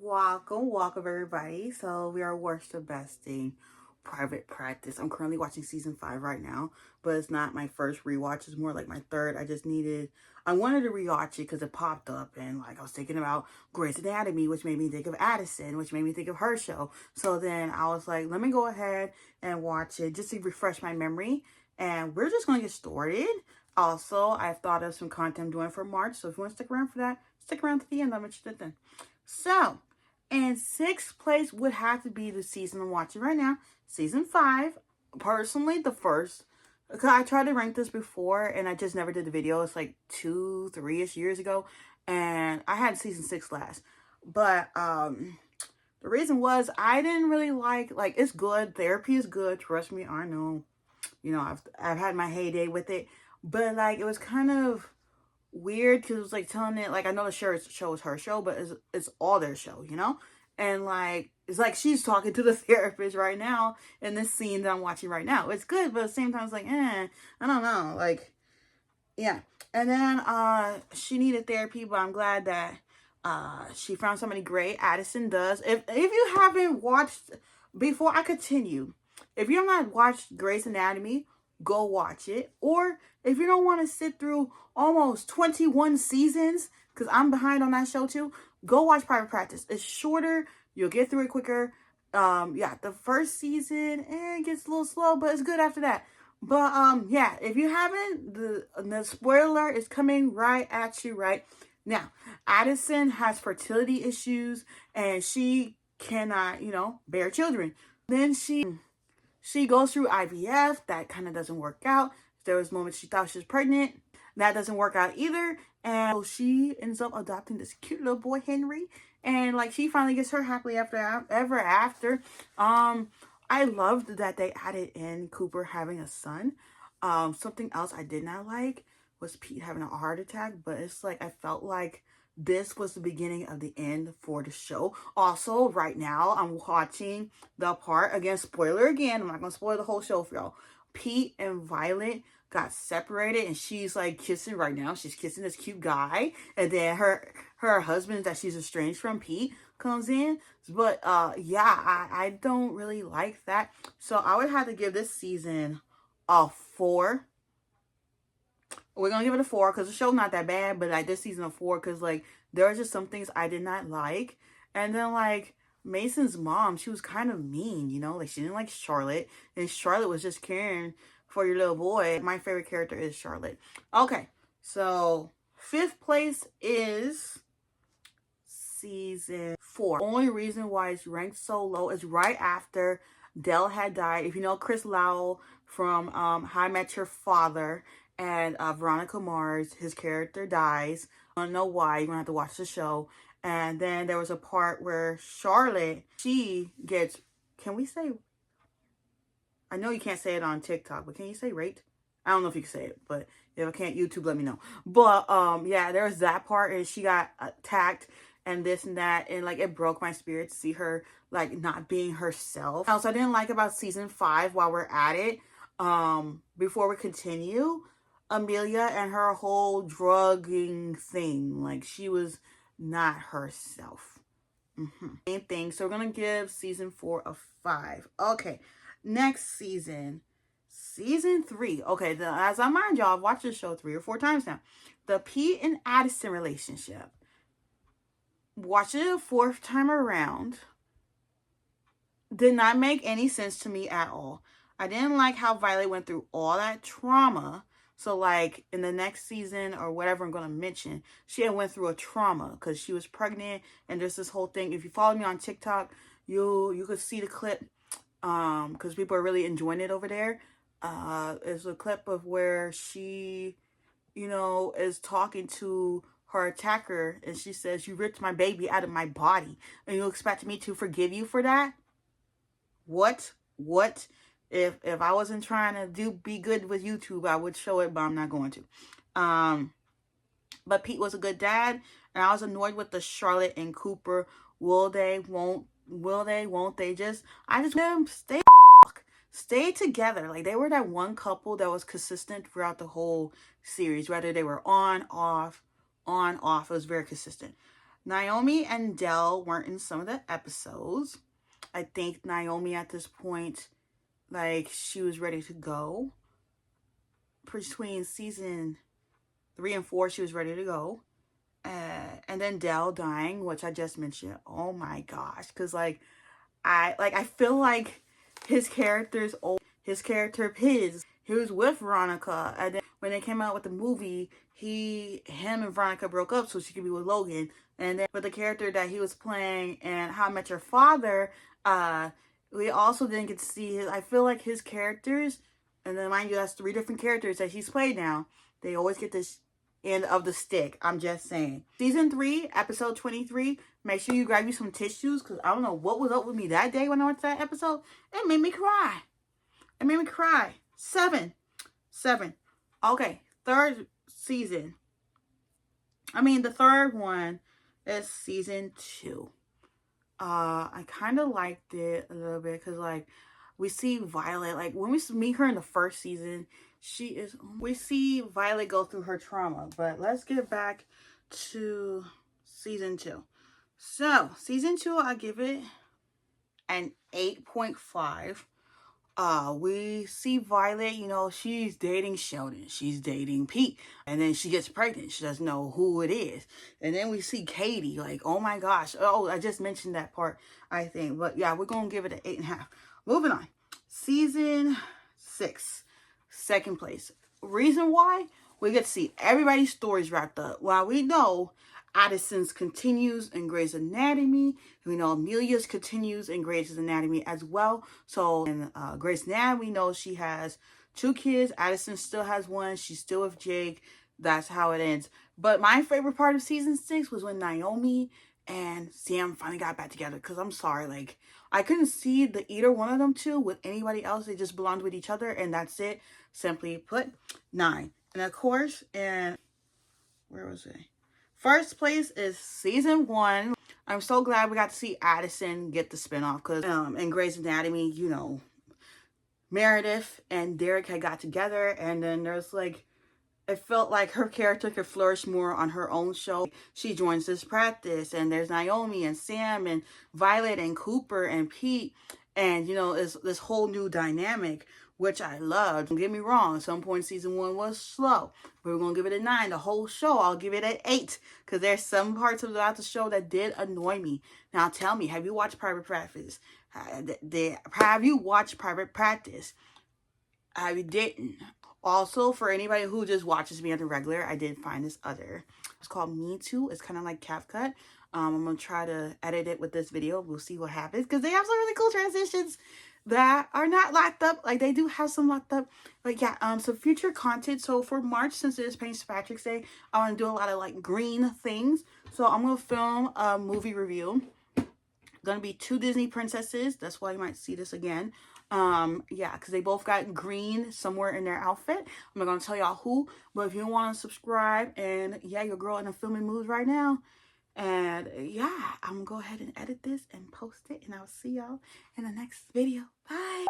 Welcome everybody. So we are Worst to Besting Private Practice. I'm currently watching season 5 right now, but it's not my first rewatch. It's more like my third. I wanted to rewatch it because it popped up and like I was thinking about Grey's Anatomy, which made me think of Addison, which made me think of her show. So then I was like, let me go ahead and watch it just to refresh my memory. And we're just going to get started. Also, I've thought of some content I'm doing for March. So if you want to stick around for that, stick around to the end. I'm interested then. So, in 6th place would have to be the season I'm watching right now, season 5. Personally, the first. Because I tried to rank this before and I just never did the video. It's like 2-3-ish years ago. And I had season 6 last. But the reason was I didn't really like it's good. Therapy is good. Trust me, I know. You know, I've had my heyday with it. But like it was kind of weird because it was like telling it like I know the show is her show, but it's all their show, you know. And like it's like she's talking to the therapist right now in this scene that I'm watching right now. It's good, but at the same time it's like I don't know, like yeah. And then she needed therapy, but I'm glad that she found somebody great. Addison does. If you haven't watched, before I continue, if you have not watched Grey's Anatomy, go watch it. Or if you don't want to sit through almost 21 seasons, because I'm behind on that show too, go watch Private Practice. It's shorter. You'll get through it quicker. Yeah, the first season, it gets a little slow, but it's good after that. But, yeah, if you haven't, the spoiler is coming right at you right now. Addison has fertility issues, and she cannot, bear children. Then she goes through IVF. That kind of doesn't work out. There was moments she thought she was pregnant. That doesn't work out either. And she ends up adopting this cute little boy, Henry. And like she finally gets her happily ever after. I loved that they added in Cooper having a son. Something else I did not like was Pete having a heart attack. But it's like I felt like this was the beginning of the end for the show. Also, right now, I'm watching the part, again, spoiler again, I'm not going to spoil the whole show for y'all. Pete and Violet got separated and she's like kissing right now. She's kissing this cute guy. And then her husband that she's estranged from, Pete, comes in. But yeah, I don't really like that. So I would have to give this season a 4. We're gonna give it a 4 because the show's not that bad, but like this season a 4 because like there are just some things I did not like. And then like Mason's mom, she was kind of mean, like she didn't like Charlotte, and Charlotte was just caring for your little boy. My favorite character is Charlotte. Okay, so 5th place is season 4. The only reason why it's ranked so low is right after Dell had died. If you know Chris Lowell from How I Met Your Father, and Veronica Mars, his character dies. I don't know why. You're gonna have to watch the show. And then there was a part where Charlotte, she gets, can we say, I know you can't say it on TikTok, but can you say raped? I don't know if you can say it, but if I can't, YouTube, let me know. But yeah, there was that part, and she got attacked and this and that, and like it broke my spirit to see her like not being herself. Also, I didn't like about season 5 while we're at it. Before we continue, Amelia and her whole drugging thing, like she was not herself. Same thing. So we're gonna give season 4 a 5. Okay, next season 3. Okay, as I mind y'all, I've watched this show 3 or 4 times now. The Pete and Addison relationship. Watching it a 4th time around did not make any sense to me at all. I didn't like how Violet went through all that trauma. So like in the next season or whatever I'm going to mention, she had went through a trauma because she was pregnant, and there's this whole thing. If you follow me on TikTok, you could see the clip because people are really enjoying it over there. It's a clip of where she, is talking to her attacker, and she says, "You ripped my baby out of my body, and you expect me to forgive you for that? What? If I wasn't trying to be good with YouTube, I would show it, but I'm not going to. But Pete was a good dad, and I was annoyed with the Charlotte and Cooper. Will they? Won't they? I just want them stay together. Like they were that one couple that was consistent throughout the whole series, whether they were on, off. It was very consistent. Naomi and Dell weren't in some of the episodes. I think Naomi at this point, like, she was ready to go. Between season 3 and 4, she was ready to go. And then Dell dying, which I just mentioned. Oh my gosh. Because, like, I feel like his character's old. His character, Piz, he was with Veronica. And then when they came out with the movie, him and Veronica broke up so she could be with Logan. And then with the character that he was playing in How I Met Your Father, we also didn't get to see his, I feel like his characters, and then mind you, that's 3 different characters that he's played now. They always get this end of the stick. I'm just saying. Season 3, episode 23. Make sure you grab you some tissues, because I don't know what was up with me that day when I watched that episode. It made me cry. It made me cry. 7. Okay, third season. The third one is season 2. I kind of liked it a little bit, because, like, we see Violet, like, when we meet her in the first season, we see Violet go through her trauma. But let's get back to season 2. So, season 2, I give it an 8.5. We see Violet, you know, she's dating Sheldon. She's dating Pete. And then she gets pregnant. She doesn't know who it is. And then we see Katie, like, oh my gosh. Oh, I just mentioned that part, I think. But yeah, we're going to give it an 8.5. Moving on. Season 6. Second place. Reason why? We get to see everybody's stories wrapped up. While we know Addison's continues in Grey's Anatomy, we know Amelia's continues in Grey's Anatomy as well. So in Grey's Anatomy, we know she has 2 kids. Addison still has 1. She's still with Jake. That's how it ends. But my favorite part of season 6 was when Naomi and Sam finally got back together. Because I'm sorry, like, I couldn't see either one of them two with anybody else. They just belonged with each other, and that's it. Simply put, 9. And of course, and where was it? First place is season 1. I'm so glad we got to see Addison get the spinoff, because in Grey's Anatomy, you know, Meredith and Derek had got together, and then there's like, it felt like her character could flourish more on her own show. She joins this practice, and there's Naomi and Sam and Violet and Cooper and Pete, and you know, it's this whole new dynamic, which I loved. Don't get me wrong, at some point season 1 was slow, but we're gonna give it a 9. The whole show, I'll give it an 8, because there's some parts about the show that did annoy me. Now tell me, have you watched Private Practice? Have you watched Private Practice? I didn't. Also, for anybody who just watches me on the regular, I did find this other. It's called Me Too. It's kind of like CapCut. I'm going to try to edit it with this video. We'll see what happens, because they have some really cool transitions that are not locked up. Like, they do have some locked up. But yeah, some future content. So for March, since it is St. Patrick's Day, I want to do a lot of like green things. So I'm going to film a movie review. Going to be 2 Disney princesses. That's why you might see this again. Yeah, because they both got green somewhere in their outfit. I'm not going to tell y'all who, but if you want to subscribe, and yeah, your girl in a filming mood right now. And yeah, I'm going to go ahead and edit this and post it, and I'll see y'all in the next video. Bye!